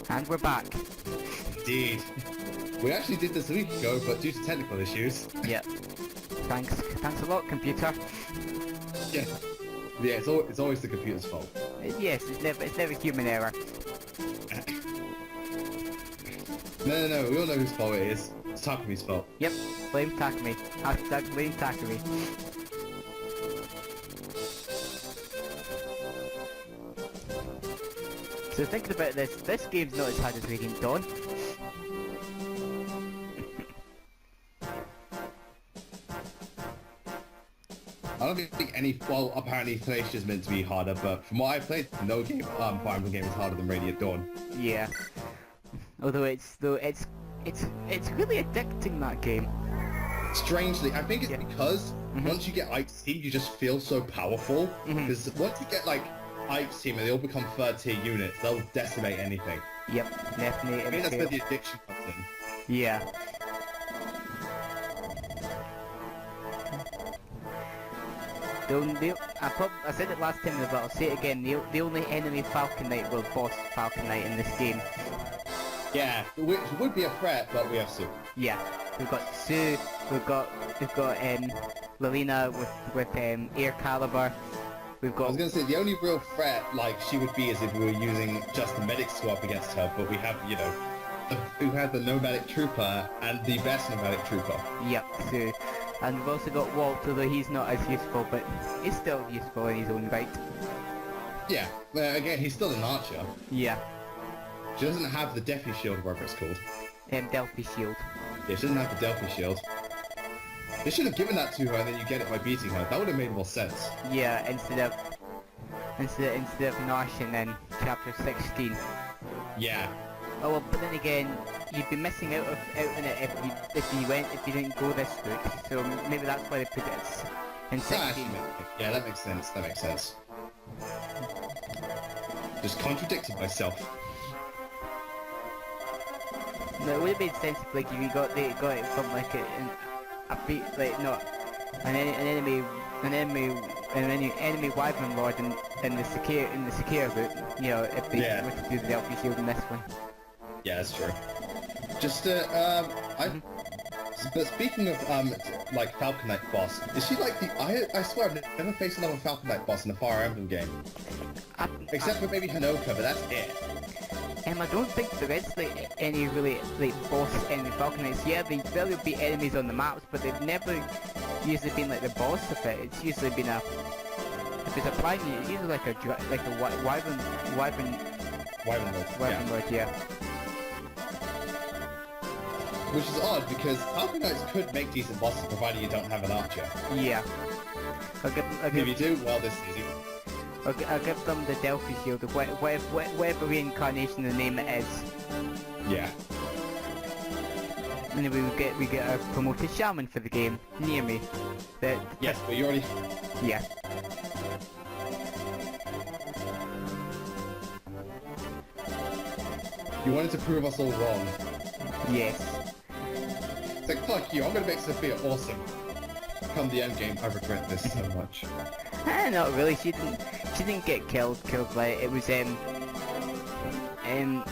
And we're back. Indeed. We actually did this a week ago, but due to technical issues. Yep. Thanks a lot, computer. Yeah. Yeah, it's always the computer's fault. Yes, it's never human error. No, we all know whose fault it is. It's Takumi's fault. Yep, blame Takumi. Hashtag blame Takumi. So thinking about this game's not as hard as Radiant Dawn. I don't think any, well, apparently Flash is meant to be harder, but from what I played, no game, Fire Emblem game is harder than Radiant Dawn. Yeah. Although it's really addicting, that game. Strangely, I think it's because once you get Ike's team, you just feel so powerful. Because once you get like Ike's team and they all become third tier units, they'll decimate anything. Yep, definitely. I think that's where the addiction comes in. Yeah. I said it last time, but I'll say it again. The only enemy Falcon Knight, well, boss Falcon Knight in this game. Yeah, which would be a threat, but we have Sue. Yeah, we've got Sue. We've got Lilina with Air Caliber. We've got. I was gonna say the only real threat, like she would be, is if we were using just the medics to go up against her. But we have, you know, who had the nomadic trooper and the best nomadic trooper. Yep, Sue. And we've also got Walt, although he's not as useful, but he's still useful in his own right. Yeah, well, again, he's still an archer. Yeah. She doesn't have the Deathy Shield, whatever it's called. Delphi Shield. Yeah, she doesn't have the Delphi Shield. They should have given that to her and then you get it by beating her. That would have made more sense. Yeah, instead of Nash and then chapter 16. Yeah. Oh well, but then again, you'd be missing out on it if you didn't go this route. So maybe that's why they put it in 16. Yeah, that makes sense. That makes sense. Just contradicted myself. No, it would have made sense if, like, if you got it from like an enemy Wyvern Lord in the secure route. You know, if they were to do the Delphi Shield in this one. Yeah, that's true. Just but speaking of like Falcon Knight boss, is she like the? I swear I've never faced another Falcon Knight boss in a Fire Emblem game, except for maybe Hanoka, but that's it. I don't think there is like any really like boss enemy Falcon Knights. Yeah, there'll be enemies on the maps, but they've never usually been like the boss of it. It's usually been a, if it's a planet, it's usually like a Wyvern Lord, yeah. Which is odd because Falcon Knights could make decent bosses provided you don't have an archer. Yeah. If you do, well, this is easy. I'll give them the Delphi Shield, whatever reincarnation the name it is. Yeah. And then we get a promoted shaman for the game near me. Yes, but you already. Yeah. You wanted to prove us all wrong. Yes. It's like, fuck you, I'm gonna make Sophia awesome. Come the end game, I regret this so much. Not really. She didn't get killed by it. It was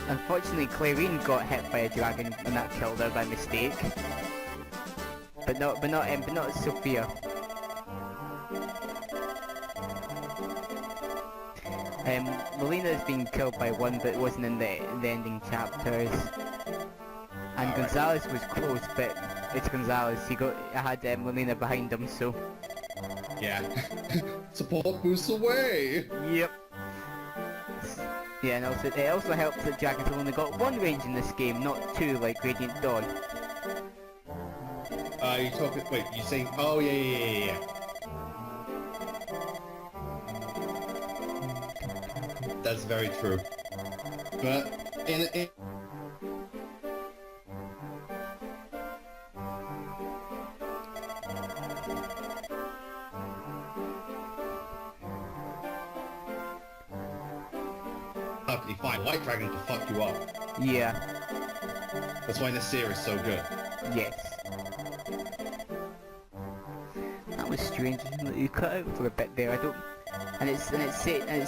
unfortunately Clarine got hit by a dragon and that killed her by mistake. But not Sophia. Melina's been killed by one that wasn't in the ending chapters. And Gonzalez was close, but it's Gonzalez. I had Melina behind him, so. Yeah. Support boosts away! Yep. Yeah, and also, it also helps that Dragons only got one range in this game, not two like Radiant Dawn. You talking? Wait, you saying? Oh yeah. That's very true. But in perfectly fine. White Dragon can fuck you up. Yeah. That's why Nasir is so good. Yes. That was strange. You cut out for a bit there. I don't. And it's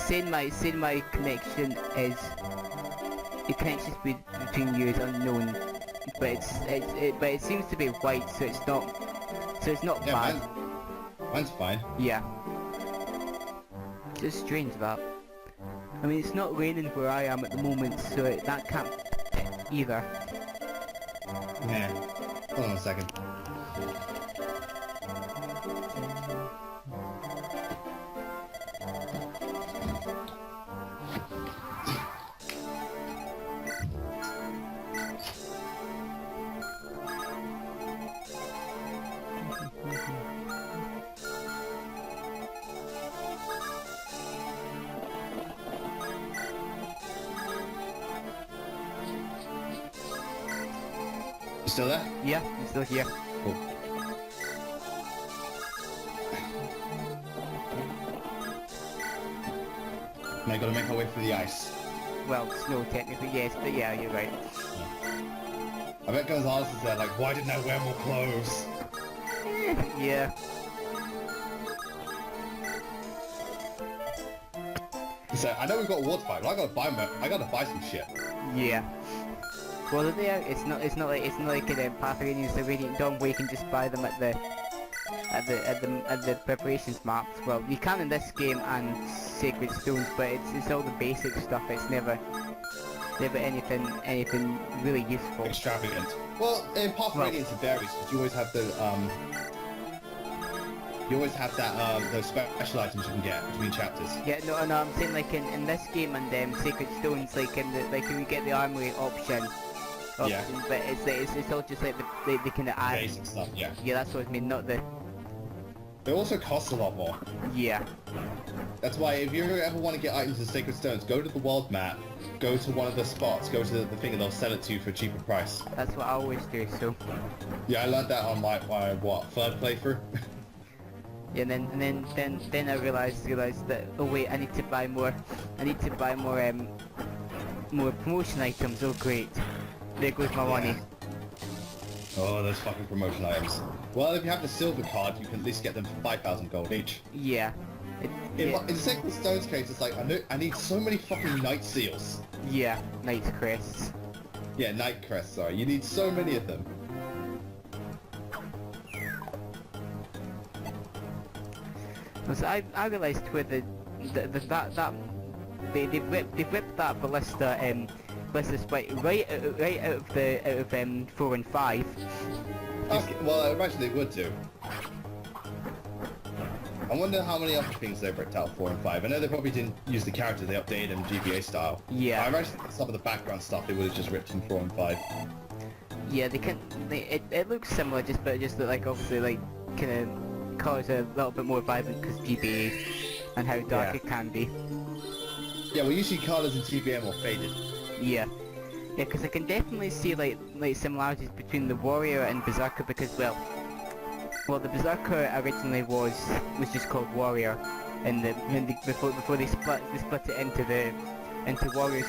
saying my connection is the connections between you is unknown, but but it seems to be white, so it's not Yeah, bad. mine's fine. Yeah. Just strange that. I mean, it's not raining where I am at the moment, so that can't either. Yeah. Hold on a second. You still there? Yeah, I'm still here. Cool. Now I gotta make our way through the ice. Well, snow technically, yes, but yeah, you're right. I bet Gonzalez is there like, why didn't I wear more clothes? Yeah. So I know we've got a water fight, but I gotta buy some shit. Yeah. Well, there, it's not like in Path of Radiance, the Radiant Dawn, where you can just buy them at the preparations maps. Well, you can in this game and Sacred Stones, but it's all the basic stuff. It's never anything really useful. Extravagant. Well, in Path of Radiance it varies, because you always have the those special items you can get between chapters. Yeah, no, I'm saying like in this game and Sacred Stones, like when you get the armory option, Yeah. but it's all just like the kind of add. Basic stuff, yeah. Yeah, that's what I mean, not the. It also costs a lot more. Yeah. That's why if you ever want to get items in Sacred Stones, go to the world map, go to one of the spots, go to the thing and they'll sell it to you for a cheaper price. That's what I always do. So. Yeah, I learned that on my third playthrough. Yeah, and then I realized that, oh wait, I need to buy more more promotion items. Oh great, there goes my money. Oh, those fucking promotion items. Well, if you have the silver card, you can at least get them for 5,000 gold each. Yeah. In Sacred Stones case, it's like, I need so many fucking Night Seals. Yeah, Knight's Crests. Yeah, Night Crests, sorry. You need so many of them. So I realised where they whipped that ballista spike right out of 4 and 5. Okay, well, I imagine they would do. I wonder how many other things they ripped out 4 and 5. I know they probably didn't use the character, they updated them GBA style. Yeah. I imagine some of the background stuff they would have just ripped from 4 and 5. Yeah, it looks similar, but just like obviously like kind of colours are a little bit more vibrant because GBA and how dark it can be. Yeah, well usually colours in GBA are more faded. Yeah, because I can definitely see like similarities between the warrior and berserker because well the berserker originally was just called warrior, and before they split it into warriors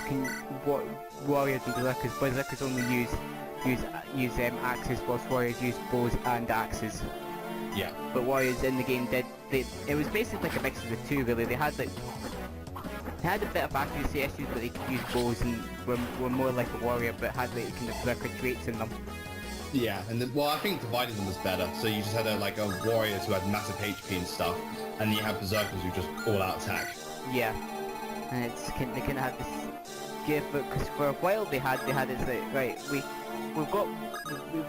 warriors and berserkers. Berserkers only use axes, whilst warriors use bows and axes. Yeah. But warriors in the game it was basically like a mix of the two really. They had a bit of accuracy issues, but they could use bows and were more like a warrior, but had like kind of berserker traits in them. Yeah, and well, I think dividing them was better. So you just had a warriors who had massive HP and stuff, and you have berserkers who just all-out attack. Yeah, and they kind of had this. Yeah, because for a while they had it's like right, we've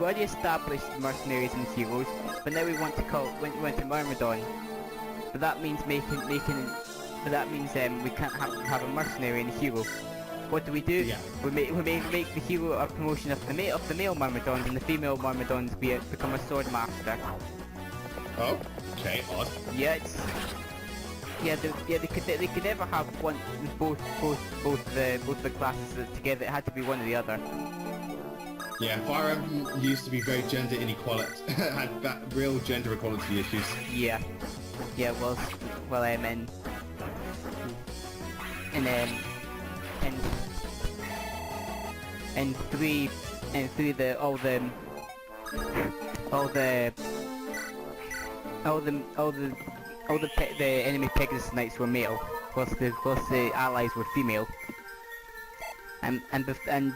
already established mercenaries and heroes, but now we want to Myrmidon. But that means we can't have a mercenary and a hero. What do? Yeah. We make the hero a promotion of the male Myrmidons, and the female Myrmidons become a sword master. Oh, okay, odd. Yeah, they could never have both the classes together. It had to be one or the other. Yeah, Fire Emblem used to be very gender inequality, had real gender equality issues. Yeah, well, and three the enemy Pegasus Knights were male, plus the allies were female. And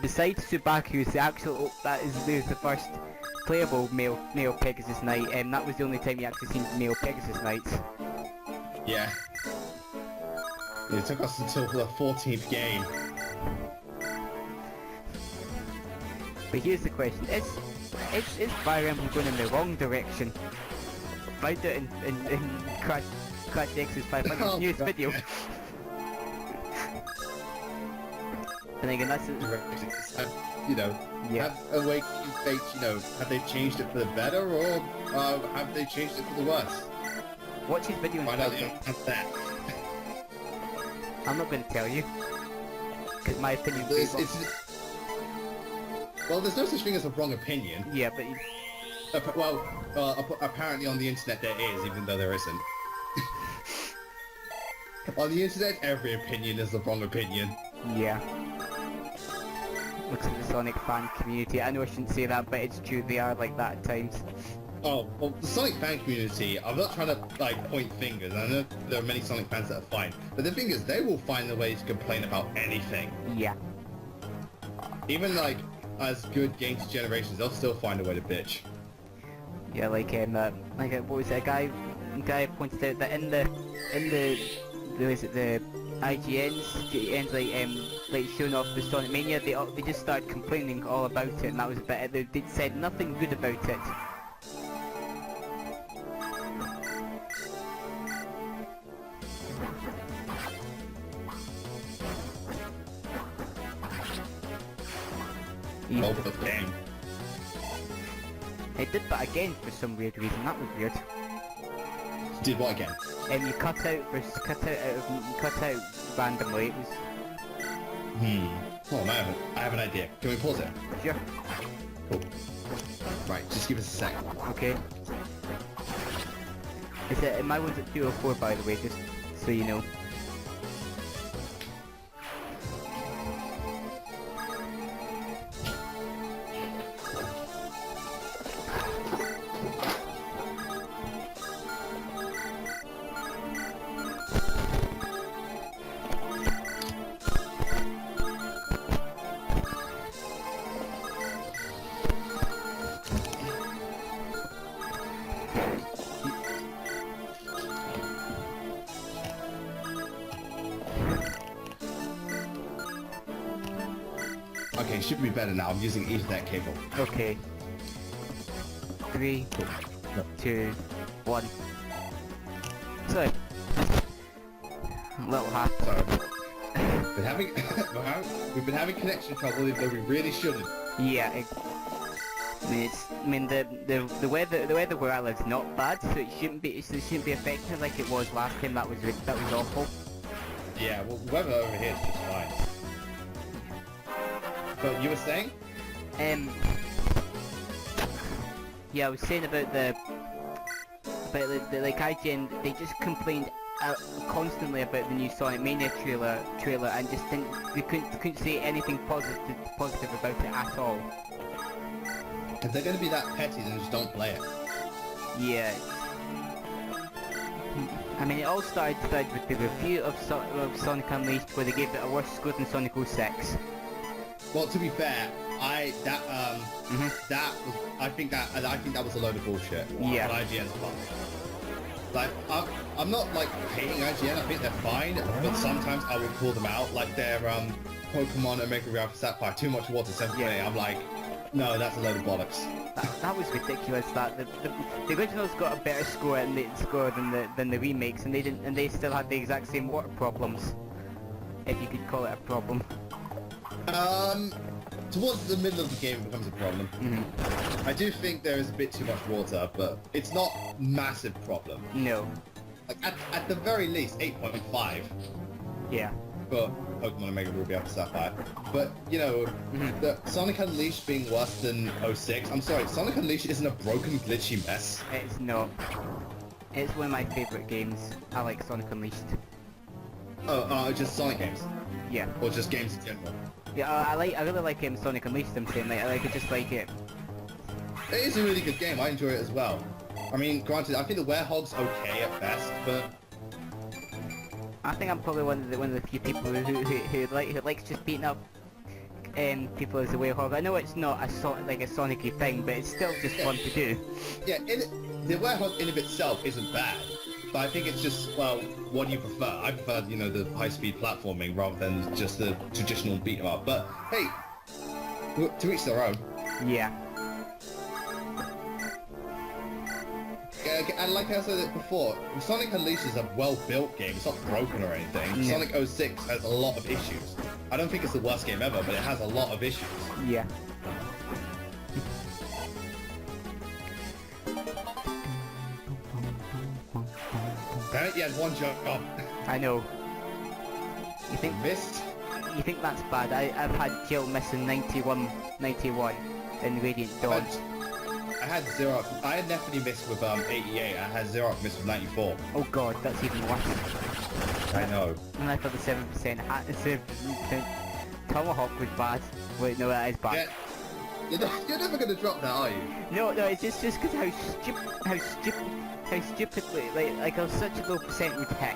besides Subaku's the actual that is the first playable male Pegasus Knight, and that was the only time you actually seen male Pegasus Knights. Yeah. It took us until the 14th game. But here's the question: is Fire Emblem going in the wrong direction? Find it in CRASHX500's Oh, newest God. video. And again, that's You know, yeah. have Awakening Fate, you know, have they changed it for the better, or have they changed it for the worse? Watch his video and Find out tell the me. answer to that. I'm not going to tell you, because my opinion. Well, there's no such thing as a wrong opinion. Yeah, but Apparently on the internet there is, even though there isn't. On the internet, every opinion is the wrong opinion. yeah. Looks at the Sonic fan community. I know I shouldn't say that, but it's true. They are like that at times. Oh, well, the Sonic fan community, I'm not trying to, like, point fingers. I know there are many Sonic fans that are fine. But the thing is, they will find a way to complain about anything. Yeah. Even, like, as good games generations, they'll still find a way to bitch. Yeah, like what was it? A guy pointed out that in the IGNs like showing off the Sonic Mania, they just started complaining all about it, and that was about it. They said nothing good about it. Oh, but damn. It did that again for some weird reason. That was weird. Did what again? And you cut out randomly. It was Oh, man, I have an idea. Can we pause it? sure. Cool. Right, just give us a sec. Okay. My one's at 204 by the way, just so you know. Okay, should be better now. I'm using Ethernet cable. Okay. 3, 2, 1. So, little half. Sorry. We've been having connection trouble, even though we really shouldn't. Yeah. The weather where I live is not bad, so it shouldn't be affected like it was last time. That was awful. Yeah, well, the weather over here is just fine. But you were saying? Yeah, I was saying about the like IGN, they just complained constantly about the new Sonic Mania trailer and just couldn't say anything positive about it at all. If they're going to be that petty, then just don't play it. Yeah. I mean, it all started with the review of Sonic Unleashed, where they gave it a worse score than Sonic 06. Well, to be fair, I think that was a load of bullshit. Yeah. On IGN's part. Like, I'm not like hating IGN. I think they're fine, but sometimes I will call them out, like their Pokemon Omega Ruby Alpha Sapphire, too much water, 7 Yeah. I'm like, no, that's a load of bollocks. That was ridiculous. That the originals got a better score than the remakes, and they still had the exact same water problems, if you could call it a problem. Towards the middle of the game it becomes a problem. I do think there is a bit too much water, but it's not a massive problem. No. Like at the very least 8.5 Yeah. for Pokemon Omega Ruby Alpha Sapphire. But you know, the Sonic Unleashed being worse than 06. I'm sorry, Sonic Unleashed isn't a broken, glitchy mess. It's not. It's one of my favourite games. I like Sonic Unleashed. Just Sonic games, Yeah. or just games in general. Yeah, I really like Sonic Unleashed. I'm saying, like, I like it just like it. It is a really good game. I enjoy it as well. I mean, granted, I think the Werehog's okay at best, but I think I'm probably one of the few people who likes just beating up people as a werehog. I know it's not a like a Sonic-y thing, but it's still just fun to do. Yeah, the werehog in of itself isn't bad, but I think it's just, well, what do you prefer? I prefer, you know, the high-speed platforming rather than just the traditional beat-em-up. But hey, to each their own. Yeah. And like I said it before, Sonic Unleashed is a well-built game. It's not broken or anything. No. Sonic 06 has a lot of issues. I don't think it's the worst game ever, but it has a lot of issues. Yeah. Damn it, you had one job. I know. You think Missed? You think that's bad? I've had Jill missing 91 in Radiant Dawn. I had Zero. I had definitely missed with 88. I had Zero missed with 94. Oh god, that's even worse. I know. And I thought the 7% Tomahawk was bad. Wait, no, that is bad. Yeah. You're never gonna drop that, are you? No, it's just because how stupidly, like how such a low percent would hit.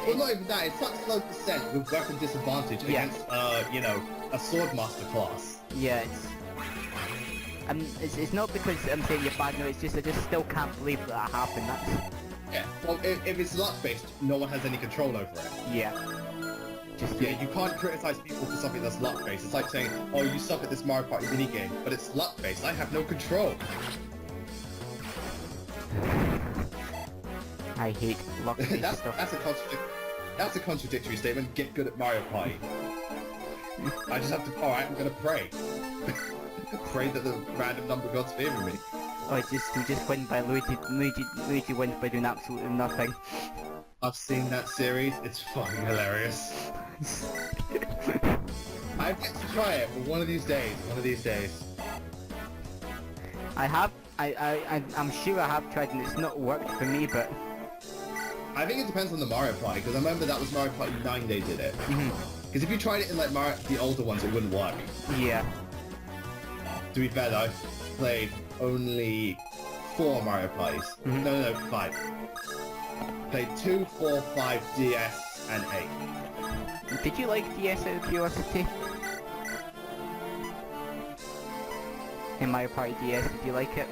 Well, not even that. It's such a low percent with weapon disadvantage against, you know, a Swordmaster class. Yeah, it's not because I'm saying you're bad, no, it's just I just still can't believe that happened. That's... Yeah, well, if it's luck-based, no one has any control over it. Yeah. Just yeah, you can't criticize people for something that's luck-based. It's like saying, oh, you suck at this Mario Party minigame, but it's luck-based. I have no control. I hate luck-based stuff. That's a contradictory statement. Get good at Mario Party. I just have to. Alright, I'm gonna pray. Pray that the random number gods favor me. Oh, we just win by Luigi wins by doing absolutely nothing. I've seen that series. It's fucking hilarious. I've yet to try it, but one of these days. I'm sure I have tried and it's not worked for me, but... I think it depends on the Mario Party, because I remember that was Mario Party 9 they did it. Because if you tried it in like the older ones, it wouldn't work. Yeah. To be fair though, I've played only 4 Mario Parties. No, 5. Played 2, 4, 5, DS, and 8. Did you like DS out of curiosity? In Mario Party DS, did you like it?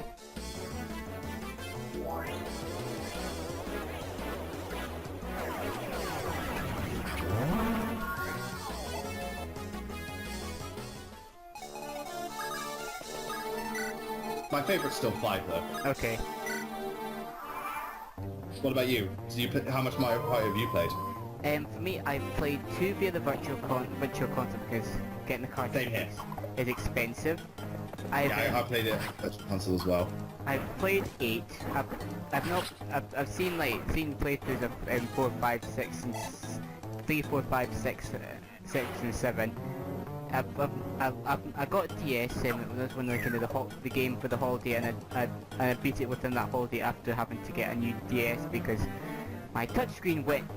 My favourite's still 5 though. Okay. What about you? How much Mario Party have you played? For me, I've played 2 via the virtual console because getting the cartridge is expensive. I played it virtual console as well. I've played 8. I've seen playthroughs of 4, 5, 6, and 3, 4, 5, 6, 6 and 7. I got DS when they kind of the game for the holiday, and I beat it within that holiday after having to get a new DS because my touchscreen went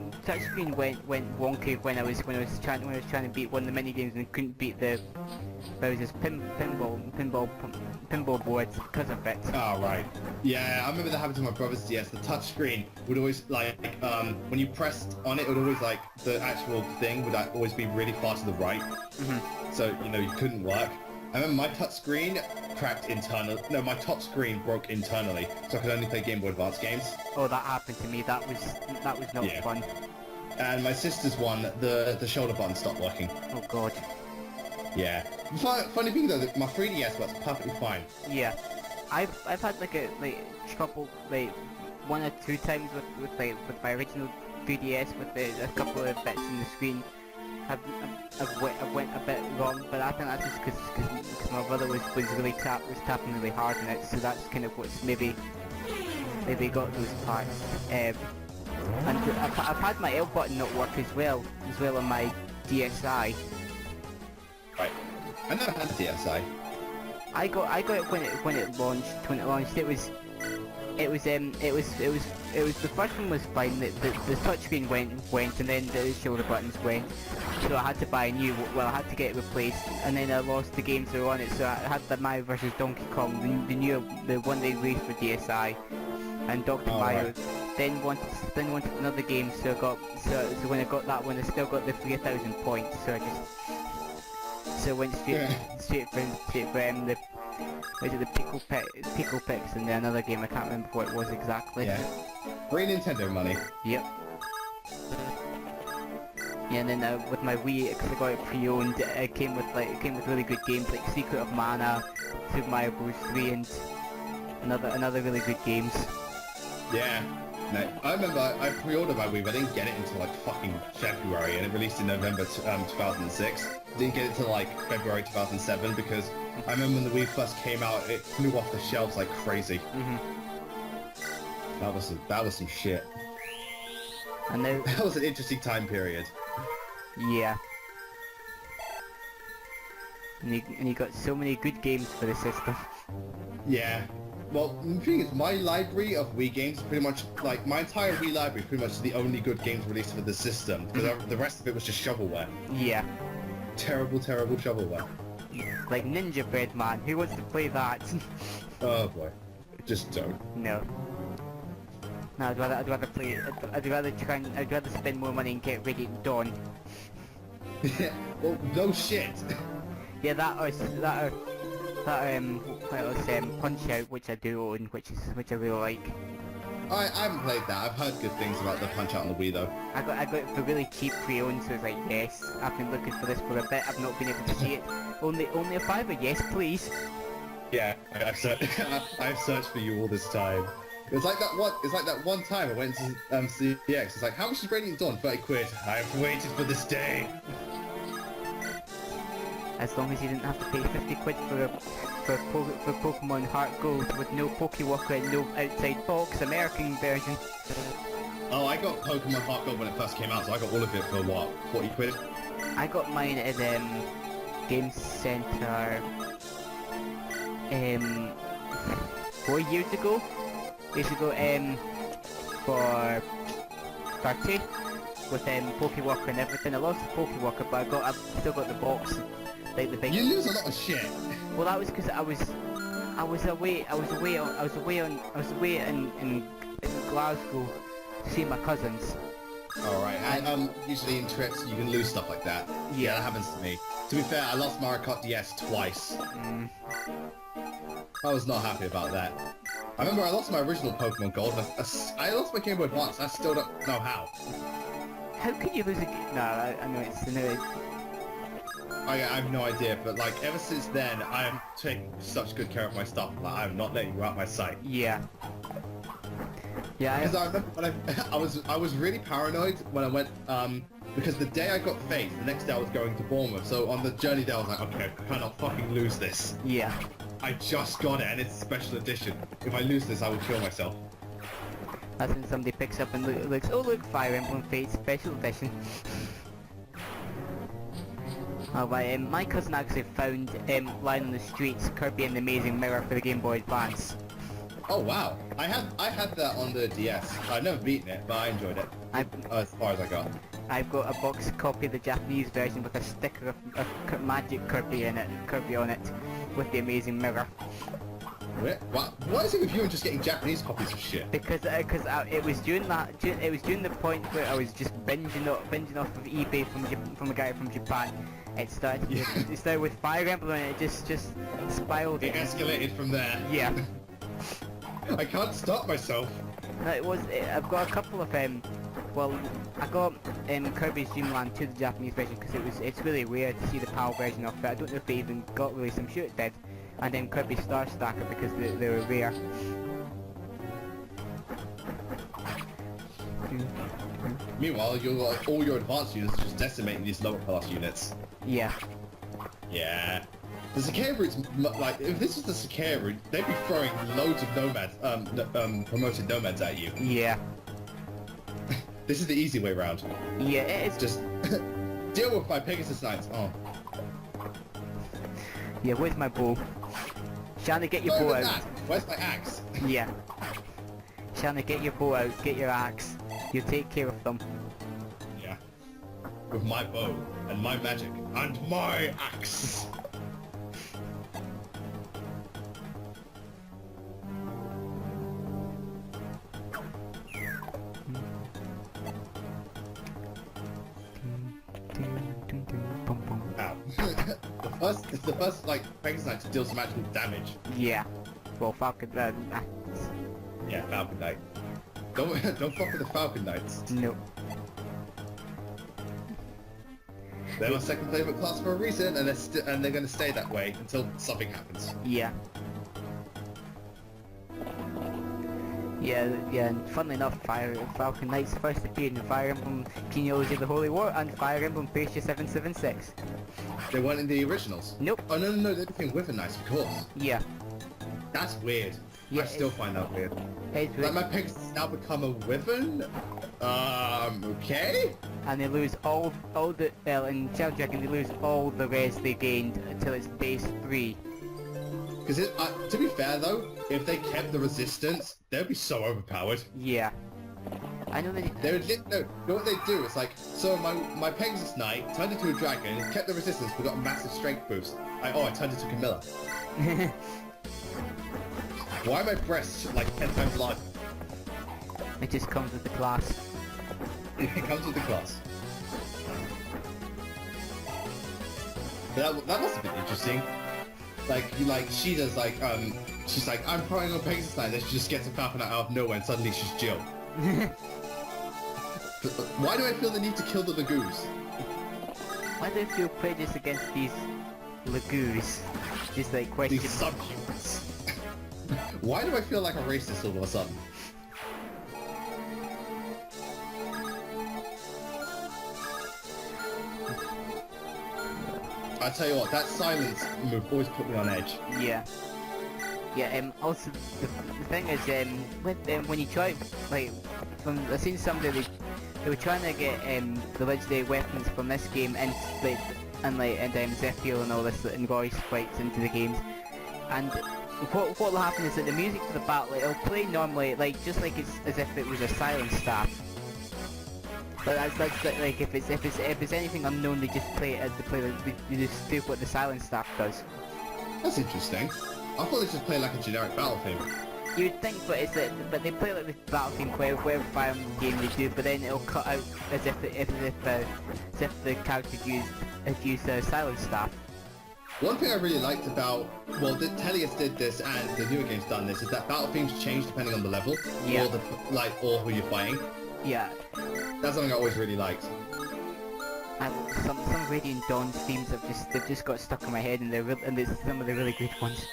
wonky when I was trying to beat one of the mini games and couldn't beat the pinball boards because of it. Oh right. Yeah, I remember that happened to my brother's DS. The touchscreen would always like when you pressed on it, it would always like the actual thing would always be really far to the right. So you know you couldn't work. I remember my touchscreen cracked internally. No, my top screen broke internally, so I could only play Game Boy Advance games. Oh, that happened to me. That was not fun. And my sister's one, the shoulder button stopped working. Oh god. Yeah. Funny thing though, that my 3DS works perfectly fine. Yeah. I've had like a couple 1 or 2 times with my original 3DS with a couple of bits in the screen. I've went a bit wrong, but I think that's just because my brother was tapping really hard on it, so that's kind of what's maybe got those parts. And I've had my L button not work as well on my DSi. Right. I never had a DSi. I got it when it launched. It was the first one was fine. The touchscreen went, and then the shoulder buttons went. So I had to buy a new. Well, I had to get it replaced, and then I lost the games that were on it. So I had the Mario vs Donkey Kong, the one they released for DSi, and Dr. Mario. Right. Then wanted another game. So when I got that one, I still got the 3,000 points. So I just so I went straight for the was it the Pickle Picks and then another game, I can't remember what it was exactly. Yeah. Free Nintendo money. Yep. Yeah, and then with my Wii, because I got it pre-owned, it came with really good games like Secret of Mana, Super Mario Bros. 3, and another really good games. Yeah. No, I remember I pre-ordered my Wii, but I didn't get it until like fucking February, and it released in November 2006. Didn't get it till like February 2007 because I remember when the Wii first came out, it flew off the shelves like crazy. That was some shit. And now, that was an interesting time period. Yeah. And you got so many good games for the system. Yeah. Well, the thing is, my library of Wii games, pretty much, like, my entire Wii library is pretty much the only good games released for the system, because the rest of it was just shovelware. Yeah. Terrible, terrible shovelware. Like Ninja Bread Man, who wants to play that? Oh boy. Just don't. No. No, I'd rather play, I'd rather spend more money and get Radiant Dawn. Yeah, well, no shit. Yeah, that else, Punch Out, which I do own, which I really like. I haven't played that. I've heard good things about the Punch Out on the Wii though. I got it for really cheap pre-owned, so it's like, yes, I've been looking for this for a bit. I've not been able to see it. Only a $5, yes, please. Yeah, I've searched for you all this time. It's like that one time I went to CX. It's like, how much is Radiant Dawn? 30 quid. I've waited for this day. As long as you didn't have to pay 50 quid for Pokemon Heart Gold with no Pokewalker and no outside box, American version. Oh, I got Pokemon Heart Gold when it first came out, so I got all of it for what, 40 quid? I got mine at Game Center 4 years ago. For 30 with Pokewalker and everything. I lost the Pokewalker, but I've still got the box. Like the big. You lose a lot of shit. Well, that was because I was away in Glasgow to see my cousins. Alright, and usually in trips you can lose stuff like that. Yeah, that happens to me. To be fair, I lost Mario Kart DS twice. I was not happy about that. I remember I lost my original Pokemon Gold. I lost my Game Boy Advance. I still don't know how. How could you lose a game? No, I know it's I have no idea, but like ever since then, I have taken such good care of my stuff. Like I'm not letting you out my sight. Yeah. Yeah. Because I remember when I was really paranoid when I went because the day I got Faith, the next day I was going to Bournemouth. So on the journey there, I was like, okay, I cannot fucking lose this. Yeah. I just got it, and it's a special edition. If I lose this, I will kill myself. That's when somebody picks up and looks, oh look, Fire Emblem Fate Special Edition. Oh, but, my cousin actually found, lying on the streets, Kirby and the Amazing Mirror for the Game Boy Advance. Oh wow, I had that on the DS. I've never beaten it, but I enjoyed it. As far as I got. I've got a box copy of the Japanese version with a sticker of Magic Kirby on it, with the Amazing Mirror. What is it with you and just getting Japanese copies of shit? Because it was during the point where I was just binging off of eBay from a guy from Japan. It started with Fire Emblem and it just spiraled. It escalated from there. Yeah. I can't stop myself. No, I've got a couple of well, I got Kirby's Dream Land 2, the Japanese version, because it's really rare to see the PAL version of it. I don't know if they even got released, I'm sure it did. And then Kirby Star Stacker because they were rare. Meanwhile, all your advanced units are just decimating these lower class units. Yeah. Yeah. The Cicada routes, like, if this was the Cicada route, they'd be throwing loads of nomads, promoted nomads at you. Yeah. This is the easy way round. Yeah, it's just deal with my Pegasus Knights. Oh. Yeah, where's my bow? Shanna, get your bow out. That. Where's my axe? Yeah. Shanna, get your bow out, get your axe. You take care of them. Yeah. With my bow, and my magic, and my axe. first like Pegasus Knight to deal some actual damage. Yeah. Well, Falcon. Yeah, Falcon Knight. Don't fuck with the Falcon Knights. No. They're my second favorite class for a reason, and they're gonna stay that way until something happens. Yeah. Yeah, and funnily enough, Falcon Knights first appeared in Fire Emblem Genealogy of the Holy War and Fire Emblem Facia 776. They weren't in the originals? Nope. Oh no, they became Wyvern Knights, of course. Yeah. That's weird. Yeah, I still find that weird. It's Like my Pegasus has now become a Wyvern? Okay? And they lose all the, well, in Challenge Dragon they lose all the res they gained until it's base 3. Because to be fair though, if they kept the resistance, they'd be so overpowered. Yeah. I know that... They would, no, you know what they do? It's like, so my Pegasus Knight turned into a dragon, kept the resistance, but got a massive strength boost. I turned into Camilla. Why are my breasts like 10 times larger? It just comes with the class. It comes with the class. That must have been interesting. Like she does like she's like, I'm putting on Pegasus Knight, then she just gets a Falcon out of nowhere and suddenly she's Jill. Why do I feel the need to kill the Lagoos? Why do I feel prejudice against these Lagoos? Just like question. These subhumans. Why do I feel like a racist all of a sudden? I tell you what, that silence move always put me on edge. Yeah. Yeah, also, the thing is, when you try, like, I've seen somebody, they were trying to get, the legendary weapons from this game and Zephyr and all this, and voice fights into the games, and what will happen is that the music for the battle, it'll play normally, like, just like it's as if it was a silent staff. But that's like if it's anything unknown, they just play it as they just do what the silent staff does. That's interesting. I thought they just play like a generic battle theme. You'd think, but but they play like the battle theme whatever Fire Emblem game they do, but then it'll cut out as if the character used a silent staff. One thing I really liked about, well, Telius did this and the newer game's done this, is that battle themes change depending on the level, yeah, or who you're fighting. Yeah. That's something I always really liked. And some Radiant Dawn themes they've just got stuck in my head, and there's some of the really good ones.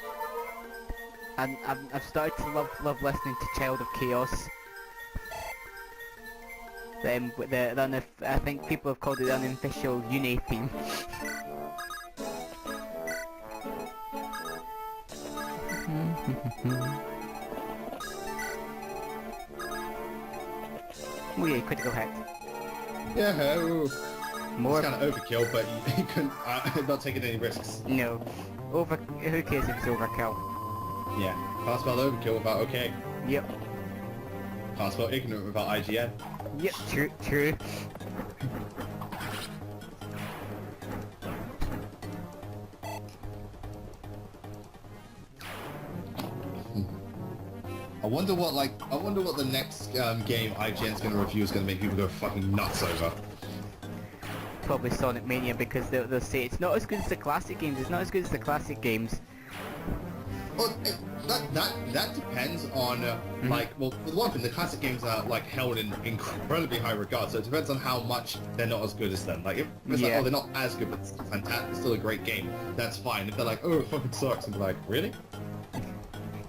And I've started to love listening to Child of Chaos. I think people have called it the unofficial Uni theme. Oh yeah, critical hit. Yeah, More. It's kind of overkill, but you couldn't not taking any risks. No. Who cares if it's overkill? Yeah. Can't spell overkill without okay. Yep. Can't spell ignorant without IGN. Yep, true. I wonder what the next game IGN's gonna review is gonna make people go fucking nuts over. Probably Sonic Mania, because they'll say it's not as good as the classic games. It's not as good as the classic games. Well, that depends on like, well, for the one thing, the classic games are like held in incredibly high regard, so it depends on how much they're not as good as them. Like if it's like, oh, they're not as good, but it's fantastic, it's still a great game, that's fine. If they're like, oh, it fucking sucks, and be like, really?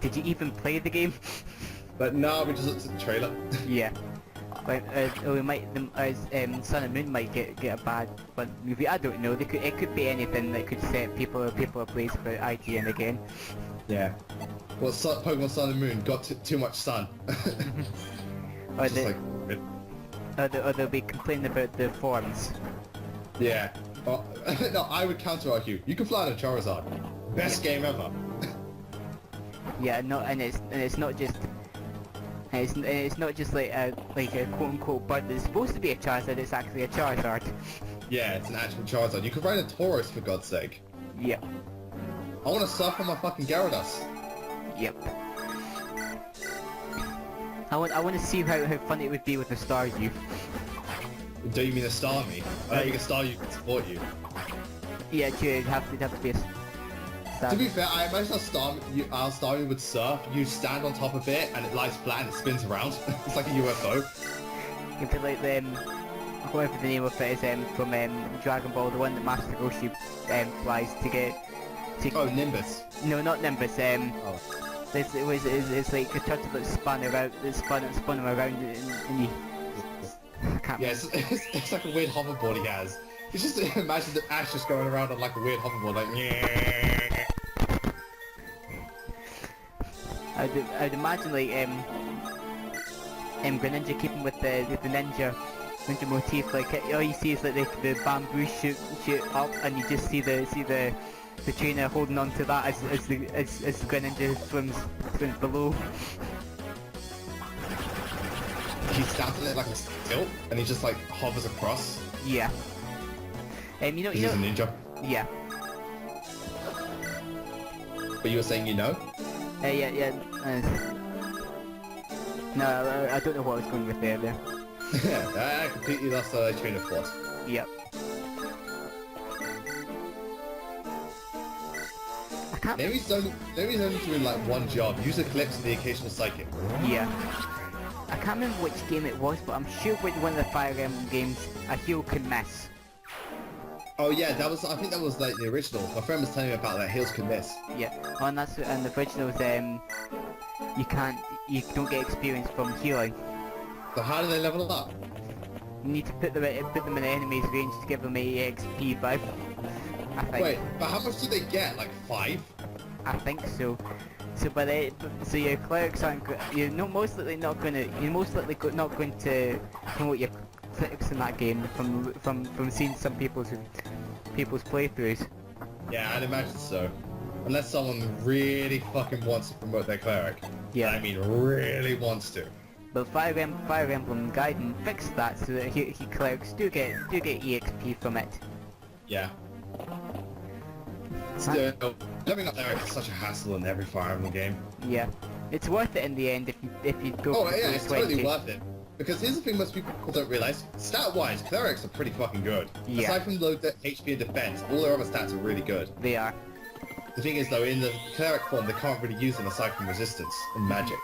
Did you even play the game? But no, we just looked at the trailer. Yeah. Like, we might, Sun and Moon might get a bad review. I don't know. It could be anything that could set people ablaze for IGN again. Yeah. Well, Pokemon Sun and Moon got too much sun. Or they'll be complaining about the forms. Yeah. Oh, no, I would counter argue. You can fly on a Charizard. Best game ever. Yeah, no, and it's not just. It's not just like a quote-unquote bird that's supposed to be a Charizard, it's actually a Charizard. Yeah, it's an actual Charizard. You could ride a Tauros for God's sake. Yep. I want to surf on my fucking Gyarados. Yep. I want to see how funny it would be with the Staryu. Do you mean a star army? I don't think a star army can support you. Yeah, true. It'd have to be a To be fair, I imagine our star army would surf. You stand on top of it and it lies flat and it spins around. It's like a UFO. It'd be like the whatever the name of it is from Dragon Ball, the one that Master Roshi flies to get. Oh, Nimbus. No, not Nimbus. It's like a turtle that spun around, spun him around, and he. I can't Yeah, it's like a weird hoverboard he has. You just imagine the Ash just going around on like a weird hoverboard, like. I'd imagine like Greninja keeping with the ninja motif. Like all you see is like the bamboo shoot up, and you just see the trainer holding on to that as the Greninja swims below. He stands on it like a stilt, and he just like hovers across. Yeah. He's a ninja. Yeah. But you were saying you know? Yeah. No, I don't know what I was going with there. I completely lost the train of thought. Yep. I can't. Maybe he's only doing like one job. Use Eclipse and the occasional Psychic. Yeah. I can't remember which game it was, but I'm sure with one of the Fire Emblem games, a heal can miss. Oh yeah, I think that was like the original. My friend was telling me about that. Heals can miss. Yeah. Oh, and the originals, you don't get experience from healing. So how do they level up? You need to put them in the enemy's range to give them EXP, but I think. Wait, but how much do they get? Like 5? I think so. So your clerics aren't. You're most likely not going to promote your clerics in that game from seeing some people's playthroughs. Yeah, I'd imagine so. Unless someone really fucking wants to promote their cleric. Yeah. I mean, really wants to. But Fire Emblem Gaiden fixed that so that clerics do get EXP from it. Yeah. Still, leveling up cleric is such a hassle in every Fire Emblem game. Yeah. It's worth it in the end if you go Oh for yeah, the it's 20. totally worth it. Because here's the thing most people don't realize. Stat-wise, clerics are pretty fucking good. Yeah. Aside from low HP and defense, all their other stats are really good. They are. The thing is though, in the cleric form, they can't really use them aside from resistance and magic.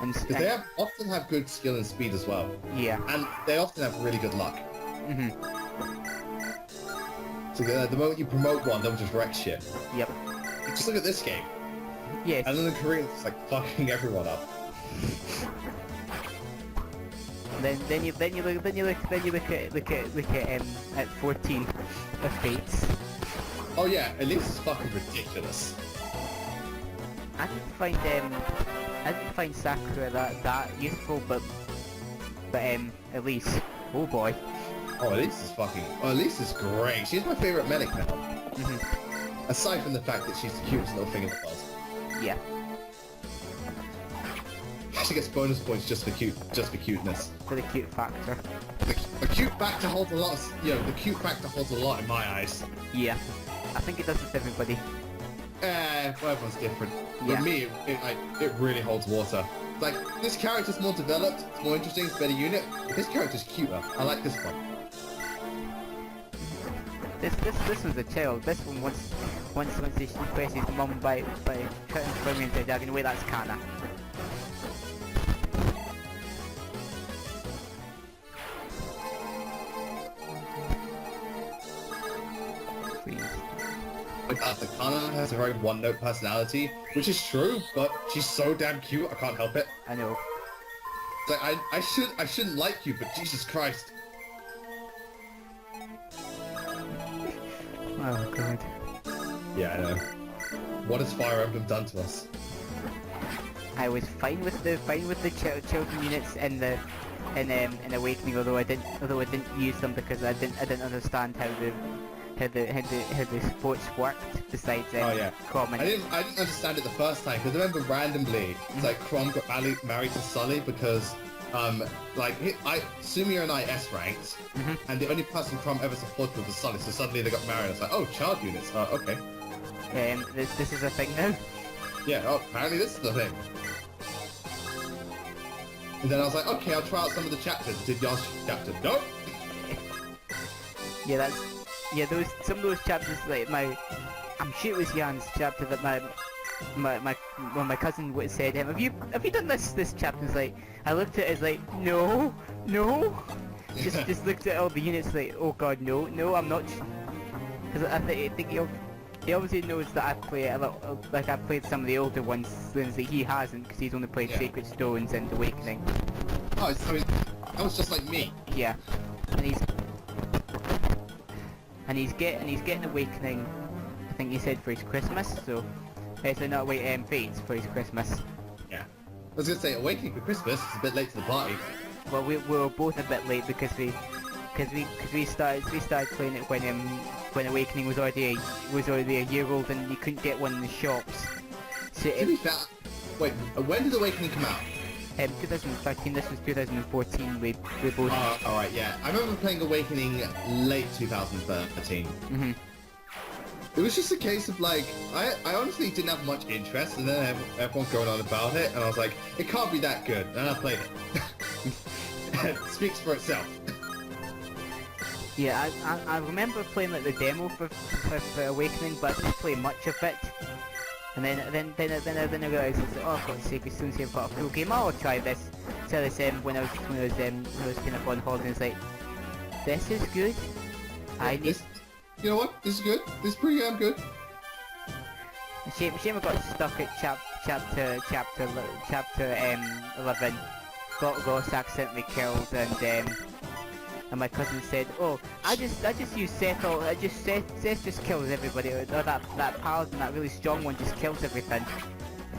Because they often have good skill and speed as well. Yeah. And they often have really good luck. Mhm. So the moment you promote one, they'll just wreck shit. Yep. Just look at this game. Yes. And then the Koreans just like fucking everyone up. Then you look at 14 of Fates. Oh yeah, at least it's fucking ridiculous. I didn't find Sakura that useful, but at least, oh boy. Oh, at least it's fucking. Oh, at least it's great. She's my favorite medic now. Mhm. Aside from the fact that she's the cutest little thing in the world. Yeah. She gets bonus points just for cuteness. For the cute factor. The cute factor holds a lot. The cute factor holds a lot in my eyes. Yeah. I think it does with everybody. Well, everyone's different. Yeah. With me, it really holds water. Like, this character's more developed, it's more interesting, it's a better unit. This character's cuter. I like this one. This one's a child. This one once he requests his mum by transforming into a dragon. Wait, that's Kana. Like the Kana has a very one-note personality, which is true, but she's so damn cute, I can't help it. I know. It's like, I shouldn't like you, but Jesus Christ. Oh god. Yeah, I know. What has Fire Emblem done to us? I was fine with the children units in Awakening, although I didn't use them because I didn't understand how the sports worked besides common. I didn't understand it the first time because I remember randomly it's like Chrom got married to Sully because Sumia and I S ranked and the only person Chrom ever supported was Sully, so suddenly they got married. It's like, oh, child units, okay. This is a thing now. Yeah, oh, apparently this is the thing. And then I was like, okay, I'll try out some of the chapters. Did Jan's chapter? Nope. Yeah, that's some of those chapters like I'm sure it was Jan's chapter that my cousin would said to him, have you done this chapter? It's like I looked at it as like no. just looked at all the units like, oh god, no, I'm not, because I think he obviously knows that I play a lot, like I've played some of the older ones, things that he hasn't, because he's only played Sacred Stones and Awakening. Oh, so that was just like me. Yeah, and he's getting Awakening, I think he said for his Christmas, so not Fates for his Christmas. Yeah. I was gonna say Awakening for Christmas. It's a bit late to the party. Well, we were both a bit late because we started playing it when Awakening was already a year old and you couldn't get one in the shops. So to be fair, wait, when did Awakening come out? 2013. This was 2014. We both. Oh, alright, yeah. I remember playing Awakening late 2013. Mhm. It was just a case of like, I honestly didn't have much interest, and then everyone going on about it, and I was like, it can't be that good, and I played it. It speaks for itself. Yeah, I remember playing like the demo for Awakening, but I didn't play much of it. And then I realised, oh, for God's sake, as soon as I've got a full game, I'll try this. So this when I was kind of on holiday, it's like, this is good. You know what? This is good. This is pretty damn good. Shame I got stuck at chapter 11. Got Ross accidentally killed, and my cousin said, oh, I just use Seth. Seth just kills everybody. Or that paladin, that really strong one, just kills everything.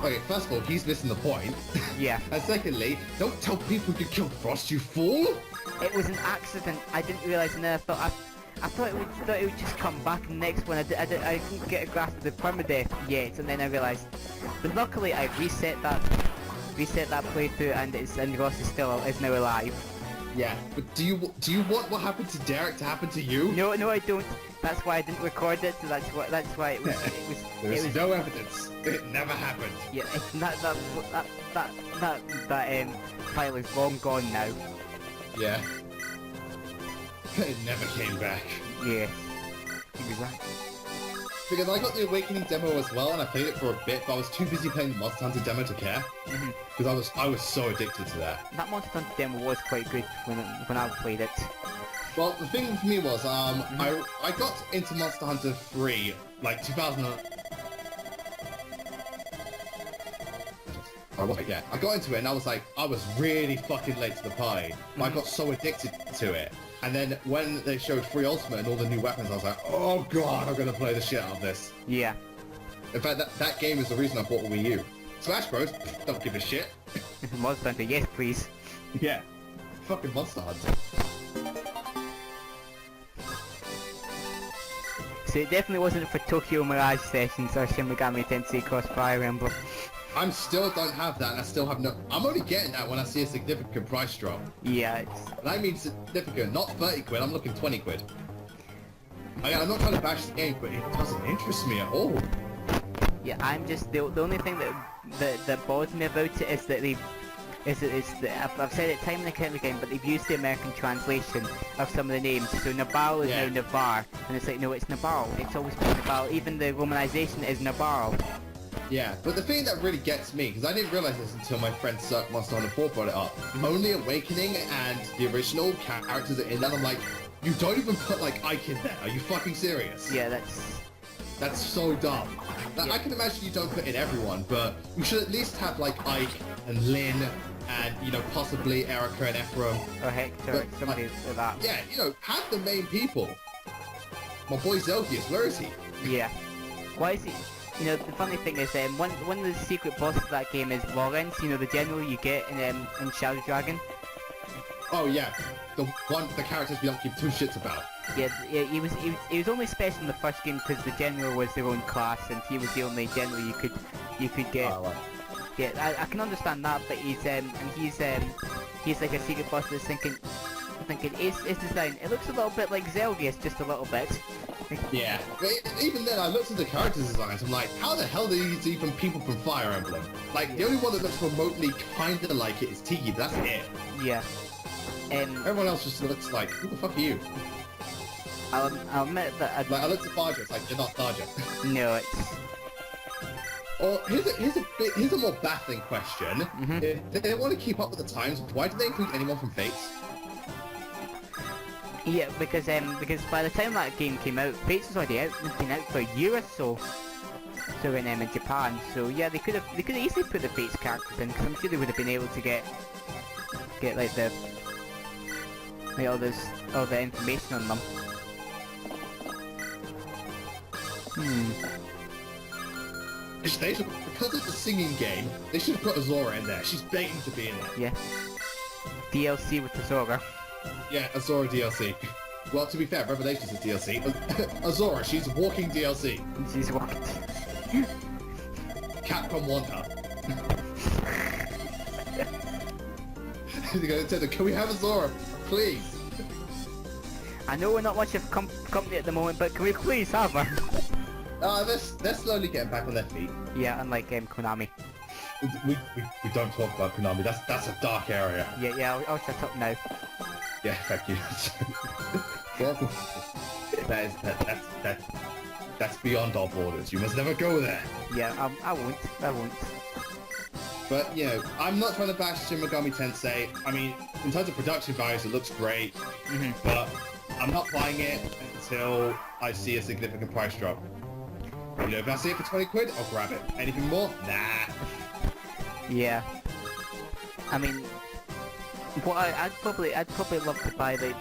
Okay, first of all, he's missing the point. Yeah. And secondly, don't tell people you killed Frost, you fool! It was an accident. I didn't realise, and then I thought it would just come back in the next one. I didn't get a grasp of the permadeath yet, and then I realised. But luckily, I reset that playthrough, and Ross is now alive. Yeah, but do you want what happened to Derek to happen to you? No, I don't. That's why I didn't record it. So that's why it was. There's no evidence. It never happened. Yeah, that file is long gone now. Yeah. It never came back. Yeah. Exactly. Because I got the Awakening demo as well, and I played it for a bit, but I was too busy playing the Monster Hunter demo to care. Because I was so addicted to that. That Monster Hunter demo was quite good when I played it. Well, the thing for me was, I got into Monster Hunter 3, like 2000. Yeah, I got into it and I was really fucking late to the party. I got so addicted to it. And then when they showed Free Ultimate and all the new weapons, I was like, oh god, I'm gonna play the shit out of this. Yeah. In fact, that game is the reason I bought a Wii U. Smash Bros, don't give a shit. Monster Hunter, yes please. Yeah. Fucking Monster Hunter. So it definitely wasn't for Tokyo Mirage Sessions or Shin Megami Tensei Cross Fire Emblem. I still don't have that, and I still have no... I'm only getting that when I see a significant price drop. Yeah, And I mean significant, not 30 quid, I'm looking 20 quid. I'm not trying to bash the game, but it doesn't interest me at all. Yeah, I'm just... The only thing that bothers me about it is that I've said it time and again, but they've used the American translation of some of the names. So Nabal is now Navarre, and it's like, no, it's Nabal. It's always been Nabal. Even the romanization is Nabal. Yeah, but the thing that really gets me, because I didn't realize this until my friend Suck Monster Hunter 4 brought it up, only Awakening and the original characters are in that. I'm like, you don't even put like Ike in there. Are you fucking serious? Yeah, that's so dumb. Like, I can imagine you don't put in everyone, but you should at least have like Ike and Lynn and, you know, possibly Erica and Ephraim. Or Hector, somebody like that. Yeah, you know, have the main people. My boy Zelgius, where is he? Yeah. Why is he? You know, the funny thing is, one of the secret bosses of that game is Lawrence, you know, the general you get in Shadow Dragon. Oh yeah, the characters we don't give two shits about. Yeah, he was only special in the first game because the general was their own class, and he was the only general you could get. Oh, right. Yeah, I can understand that, but he's like a secret boss that's thinking his design, it looks a little bit like Zelgius, just a little bit. Yeah, but even then I looked at the character designs, I'm like, how the hell are these even people from Fire Emblem? Like, the only one that looks remotely kinda like it is Tiki, that's it. Yeah. Everyone else just looks like, who the fuck are you? I'll admit that Like, I looked at Tharja, it's like, you're not Tharja. no, it's... Or, here's a more baffling question. If they want to keep up with the times, why did they include anyone from Fates? Yeah, because by the time that game came out, Fates was already been out for a year or so. So in Japan, so yeah, they could have easily put the Fates characters in, because I'm sure they would have been able to get like all the information on them. They should, because it's a singing game, they should have put Azora in there. She's begging to be in there. Yeah. DLC with Azora. Yeah, Azora DLC. Well, to be fair, Revelations is DLC. Azora, she's walking DLC. She's walking. Capcom want her. Nintendo, can we have Azora, please? I know we're not much of a company at the moment, but can we please have her? They're slowly getting back on their feet. Yeah, unlike Konami. We don't talk about Konami. That's a dark area. Yeah, I'll shut up now. Yeah, thank you. Well, that's beyond our borders. You must never go there. Yeah, I won't. But, you know, I'm not trying to bash Shin Megami Tensei. I mean, in terms of production values, it looks great. But I'm not buying it until I see a significant price drop. You know, if I see it for 20 quid, I'll grab it. Anything more? Nah. Yeah. I mean, what I'd probably love to buy I think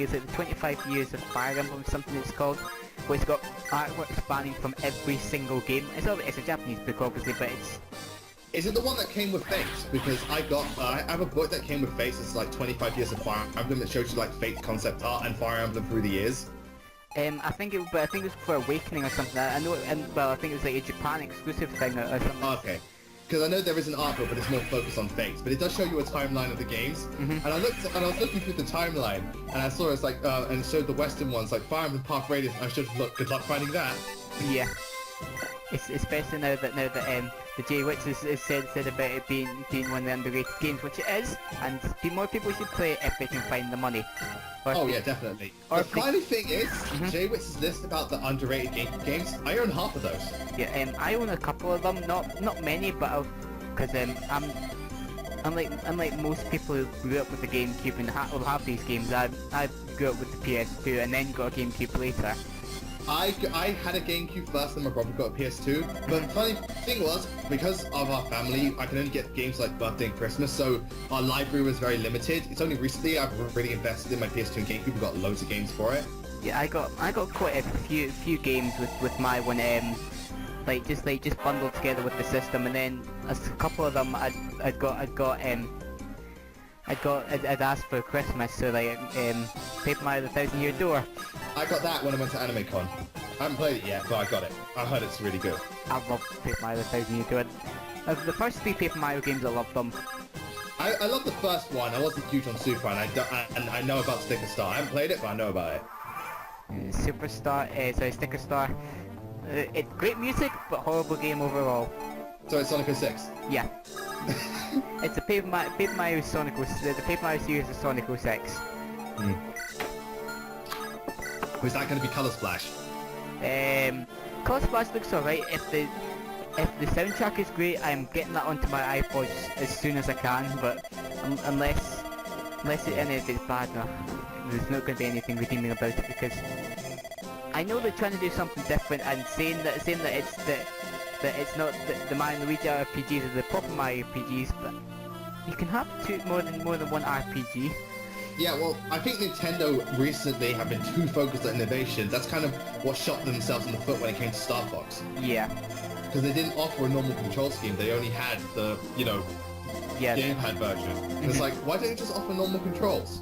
it's like the 25 years of Fire Emblem, something it's called, where it's got artwork spanning from every single game. It's a Japanese book, obviously, but it's... Is it the one that came with Fates? Because I have a book that came with Fates. It's like 25 years of Fire Emblem. It shows you like Fates concept art and Fire Emblem through the years. I think it was for Awakening or something. I know, well, I think it was like a Japan exclusive thing or something. Okay. Because I know there is an art book, but it's more focused on Fates. But it does show you a timeline of the games. And I was looking through the timeline, and I saw it's like, and it showed the Western ones, like Fire Emblem Path Radius, and I should look, good luck finding that. Yeah. It's especially now that the J-Witch is said about it being one of the underrated games, which it is, and more people should play it if they can find the money. Yeah, definitely. The funny thing is, J-Witch's list about the underrated games, I own half of those. Yeah, I own a couple of them, not many, but because I'm unlike most people who grew up with the GameCube and will have these games, I grew up with the PS2 and then got a GameCube later. I had a GameCube first, and my brother got a PS2. But the funny thing was, because of our family, I can only get games like birthday and Christmas, so our library was very limited. It's only recently I've really invested in my PS2 and GameCube. We've got loads of games for it. Yeah, I got quite a few games with my one, just bundled together with the system, and then a couple of them I'd asked for Christmas, so like Paper Mario: The Thousand Year Door. I got that when I went to Anime Con. I haven't played it yet, but I got it. I heard it's really good. I love Paper Mario: The Thousand Year Door. The first 3 Paper Mario games, I loved them. I love the first one. I wasn't huge on Super, and I know about Sticker Star. I haven't played it, but I know about it. Sticker Star. It's great music, but horrible game overall. So it's Sonic 06? Yeah. It's a Paper Mario Sonic 06. The Paper Mario series is Sonic 06. Was that going to be Color Splash? Color Splash looks alright. If the soundtrack is great, I'm getting that onto my iPod as soon as I can. But unless if it's bad, no, there's not going to be anything redeeming about it, because I know they're trying to do something different and saying that it's not the Mario and Luigi RPGs are the proper Mario RPGs, but you can have more than one RPG. Yeah, well, I think Nintendo recently have been too focused on innovation. That's kind of what shot themselves in the foot when it came to Star Fox. Yeah. Because they didn't offer a normal control scheme. They only had the, gamepad version. It's like, why don't you just offer normal controls?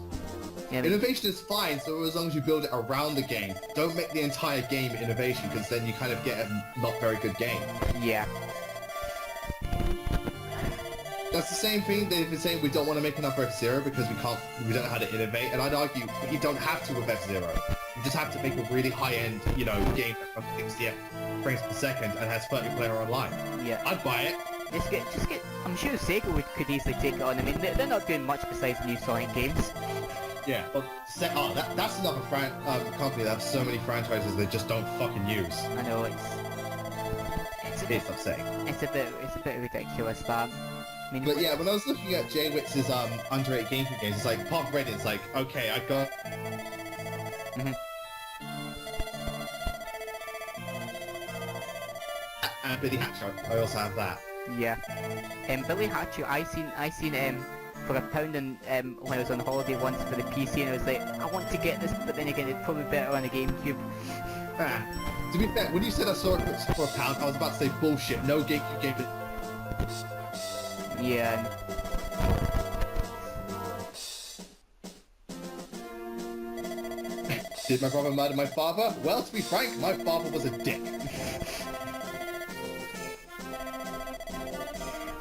Yeah, innovation is fine, so as long as you build it around the game. Don't make the entire game innovation, because then you kind of get a not very good game. Yeah. That's the same thing they've been saying, we don't want to make another F-Zero because we don't know how to innovate, and I'd argue you don't have to with F-Zero. You just have to make a really high-end, game that runs 60 frames per second and has 30-player online. Yeah. I'd buy it. Just get. I'm sure Sega could easily take it on. I mean, they're not doing much besides new Sonic games. Yeah, but that's another company that have so many franchises they just don't fucking use. I know It's upsetting. it's a bit ridiculous that. I mean, But yeah, when I was looking at Jay Witz's underrated GameCube games, it's like Park Reddit. It's like, okay, I got. And Billy Hatcher, I also have that. yeah. Billy Hatcher, I seen for £1 and when I was on holiday once for the PC, and I was like, I want to get this, but then again, it's probably better on a GameCube. To be fair, when you said I saw it for £1, I was about to say bullshit. No GameCube game. Yeah. Did my brother murder my father? Well, to be frank, my father was a dick.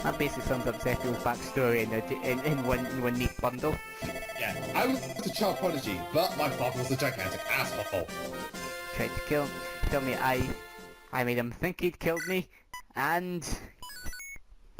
That basically sums up Zephyros' backstory in one neat bundle. Yeah, I was a child prodigy, but my father was a gigantic asshole. Tried to kill me. I made him think he'd killed me, and